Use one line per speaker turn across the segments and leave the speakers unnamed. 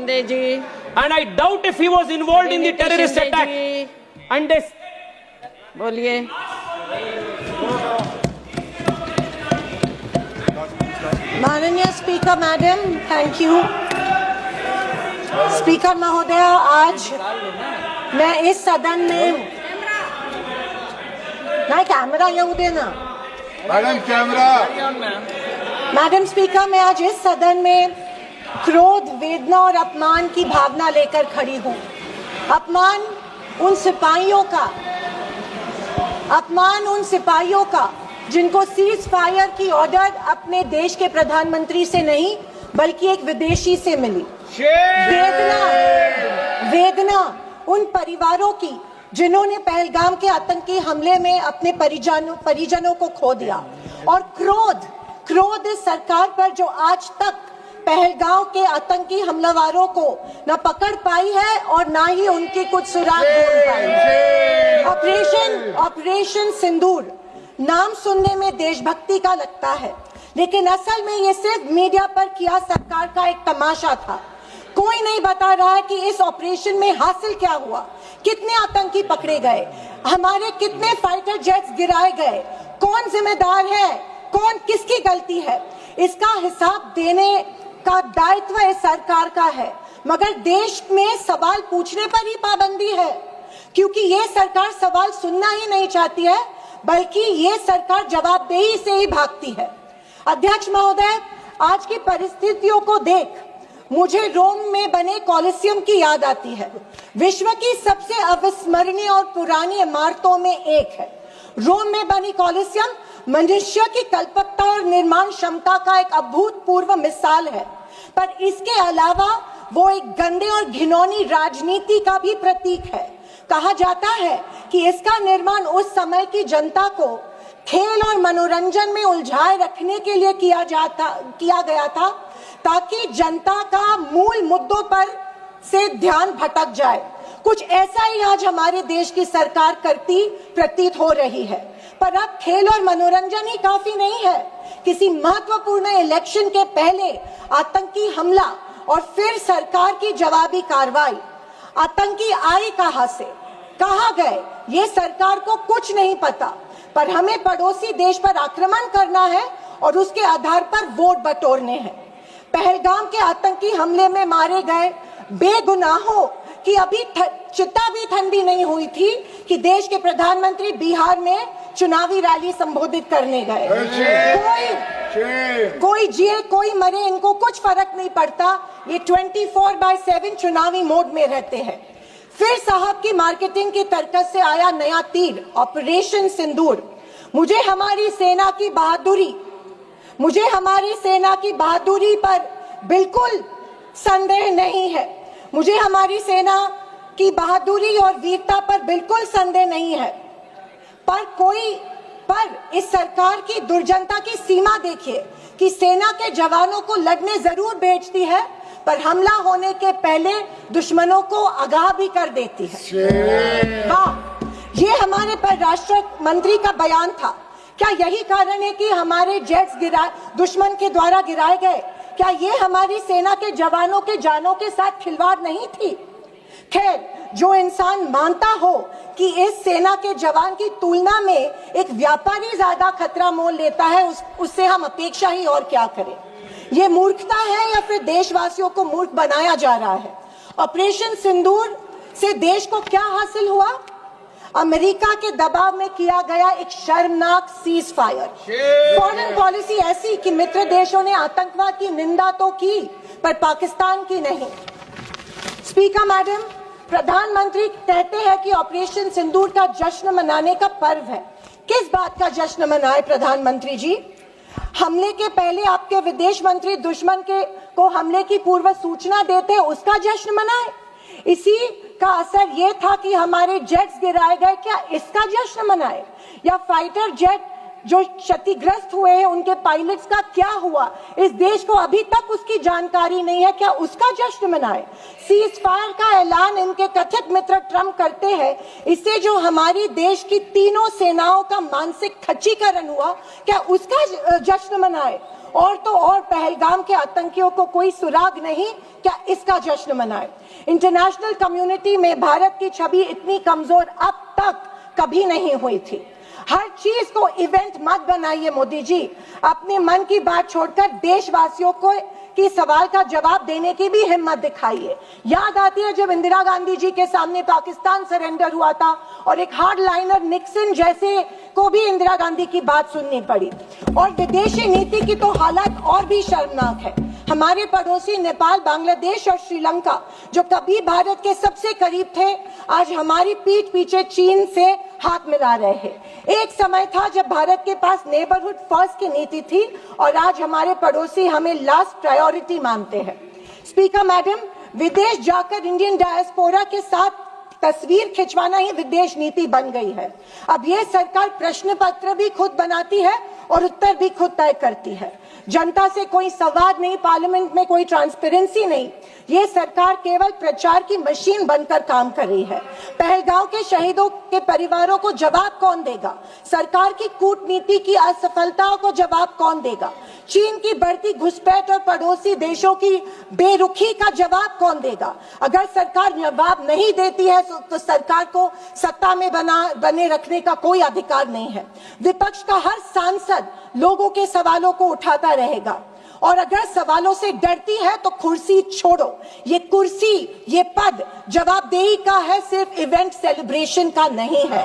Shinde ji,
and I doubt if he was involved in the terrorist attack. And they
बोलिए।
माननीय speaker madam, thank you. Speaker महोदय, आज मैं इस सदन में नहीं, कैमरा येऊ देना
मैडम, कैमरा।
मैडम स्पीकर, मैं आज इस सदन में क्रोध, वेदना और अपमान की भावना लेकर खड़ी हूँ। अपमान उन सिपाहियों का जिनको सीज फायर की ऑर्डर अपने देश के प्रधानमंत्री से नहीं बल्कि एक विदेशी से मिली। वेदना उन परिवारों की जिन्होंने पहलगाम के आतंकी हमले में अपने परिजनों को खो दिया। और क्रोध इस सरकार पर जो आज तक पहलगाम के आतंकी हमलावरों को न पकड़ पाई है और न ही उनकी कुछ सुराग ढूंढ पाई है। ऑपरेशन सिंदूर नाम सुनने में देशभक्ति का लगता है, लेकिन असल में ये सिर्फ मीडिया पर किया सरकार का एक तमाशा था। कोई नहीं बता रहा है कि इस ऑपरेशन में हासिल क्या हुआ, कितने आतंकी पकड़े गए, हमारे कितने फाइटर जेट्स गिराए गए, कौन जिम्मेदार है, कौन किसकी गलती है। इसका हिसाब देने का दायित्व इस सरकार का है, मगर देश में सवाल पूछने पर ही पाबंदी है, क्योंकि ये सरकार सवाल सुनना ही नहीं चाहती है, बल्कि ये सरकार जवाबदेही से ही भागती है। अध्यक्ष महोदय, आज की परिस्थितियों को देख मुझे रोम में बने कॉलिसियम की याद आती है। विश्व की सबसे अविस्मरणीय और पुरानी इमारतों में एक है। रोम में बनी कॉलिसियम मनुष्य की कल्पकता और निर्माण क्षमता का एक अभूतपूर्व मिसाल है, पर इसके अलावा वो एक गंदे और घिनौनी राजनीति का भी प्रतीक है। कहा जाता है कि इसका निर्माण उस समय की जनता को खेल और मनोरंजन में उलझाए रखने के लिए किया गया था, ताकि जनता का मूल मुद्दों पर से ध्यान भटक जाए। कुछ ऐसा ही आज हमारे देश की सरकार करती प्रतीत हो रही है। पर अब खेल और मनोरंजन ही काफी नहीं है। किसी महत्वपूर्ण इलेक्शन के पहले आतंकी हमला और फिर सरकार की जवाबी कार्रवाई। आतंकी आए कहां से, कहां गए, ये सरकार को कुछ नहीं पता, पर हमें पड़ोसी देश पर आक्रमण करना है और उसके आधार पर वोट बटोरने हैं। पहलगाम के आतंकी हमले में मारे गए बेगुनाहों की अभी चिता भी ठंडी नहीं हुई थी कि देश के प्रधानमंत्री बिहार में चुनावी रैली संबोधित करने गए। कोई जिए कोई मरे, इनको कुछ फर्क नहीं पड़ता। ये 24/7 चुनावी मोड में रहते हैं। फिर साहब की मार्केटिंग की तरकस से आया नया तीर, ऑपरेशन सिंदूर। मुझे हमारी सेना की बहादुरी पर बिल्कुल संदेह नहीं है। मुझे हमारी सेना की बहादुरी और वीरता पर बिल्कुल संदेह नहीं है, पर इस सरकार की दुर्जनता की सीमा देखिए कि सेना के जवानों को लड़ने जरूर भेजती है, पर हमला होने के पहले दुश्मनों को आगाह भी कर देती है। वाह, ये हमारे परराष्ट्र मंत्री का बयान था। क्या यही कारण है कि हमारे जेट्स दुश्मन के द्वारा गिराए गए? क्या ये हमारी सेना के जवानों के जानों के साथ खिलवाड़ नहीं थी? खैर, जो इंसान मानता हो कि इस सेना के जवान की तुलना में एक व्यापारी ज्यादा खतरा मोल लेता है, उससे हम अपेक्षा ही और क्या करें। ये मूर्खता है या फिर देशवासियों को मूर्ख बनाया जा रहा है? ऑपरेशन सिंदूर से देश को क्या हासिल हुआ? अमेरिका के दबाव में किया गया एक शर्मनाक सीज फायर। फॉरेन पॉलिसी ऐसी कि मित्र देशों ने आतंकवाद की निंदा तो की, पर पाकिस्तान की नहीं। स्पीकर मैडम, प्रधानमंत्री कहते हैं कि ऑपरेशन सिंदूर का जश्न मनाने का पर्व है। किस बात का जश्न मनाए प्रधानमंत्री जी? हमले के पहले आपके विदेश मंत्री दुश्मन को हमले की पूर्व सूचना देते, उसका जश्न मनाए? इसी का असर ये था कि हमारे जेट्स गिराए गए, क्या इसका जश्न मनाए? या फाइटर जेट जो क्षतिग्रस्त हुए हैं उनके पायलट्स का क्या हुआ? इस देश को अभी तक उसकी जानकारी नहीं है, क्या उसका जश्न मनाए? सीज फायर का ऐलान इनके कथित मित्र ट्रंप करते हैं, इससे जो हमारी देश की तीनों सेनाओं का मानसिक खच्चीकरण हुआ, क्या उसका जश्न मनाए? और तो और पहलगाम के आतंकियों को कोई सुराग नहीं, क्या इसका जश्न मनाए? इंटरनेशनल कम्युनिटी में भारत की छवि इतनी कमजोर अब तक कभी नहीं हुई थी। हर चीज को इवेंट मत बनाइए मोदी जी, अपने मन की बात छोड़कर देशवासियों को की सवाल का जवाब देने की भी हिम्मत दिखाइए। याद आती है जब इंदिरा गांधी जी के सामने पाकिस्तान सरेंडर हुआ था और एक हार्ड लाइनर निक्सन जैसे को भी इंदिरा गांधी की बात सुननी पड़ी। और विदेशी नीति की तो हालत और भी शर्मनाक है। हमारे पड़ोसी नेपाल, बांग्लादेश और श्रीलंका जो कभी भारत के सबसे करीब थे, आज हमारी पीठ पीछे चीन से हाथ मिला रहे हैं। एक समय था जब भारत के पास नेबरहुड फर्स्ट की नीति थी और आज हमारे पड़ोसी हमें लास्ट प्रायोरिटी मानते हैं। स्पीकर मैडम, विदेश जाकर इंडियन डायस्पोरा के साथ तस्वीर खिंचवाना ही विदेश नीति बन गई है। अब ये सरकार प्रश्न पत्र भी खुद बनाती है और उत्तर भी खुद तय करती है। जनता से कोई संवाद नहीं, पार्लियामेंट में कोई ट्रांसपेरेंसी नहीं। ये सरकार केवल प्रचार की मशीन बनकर काम कर रही है। पहलगांव के शहीदों के परिवारों को जवाब कौन देगा? सरकार की कूटनीति की असफलताओं को जवाब कौन देगा? चीन की बढ़ती घुसपैठ और पड़ोसी देशों की बेरुखी का जवाब कौन देगा? अगर सरकार जवाब नहीं देती है तो सरकार को सत्ता में बने रखने का कोई अधिकार नहीं है। विपक्ष का हर सांसद लोगों के सवालों को उठाता रहेगा और अगर सवालों से डरती है तो कुर्सी छोड़ो। ये कुर्सी, ये पद जवाबदेही का है, सिर्फ इवेंट सेलिब्रेशन का नहीं है।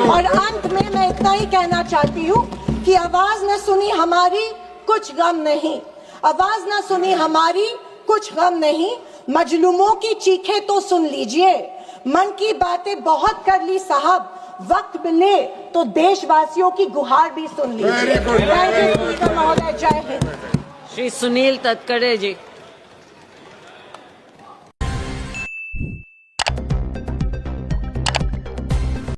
और अंत में मैं इतना ही कहना चाहती हूँ कि आवाज न सुनी हमारी, कुछ गम नहीं। आवाज न सुनी हमारी, कुछ गम नहीं। मजलूमों की चीखें तो सुन लीजिए। मन की बातें बहुत कर ली साहब, वक्त मिले तो देशवासियों की गुहार भी सुन लीजिए। महोदय, जय हिंद।
श्री सुनील तटकरे जी।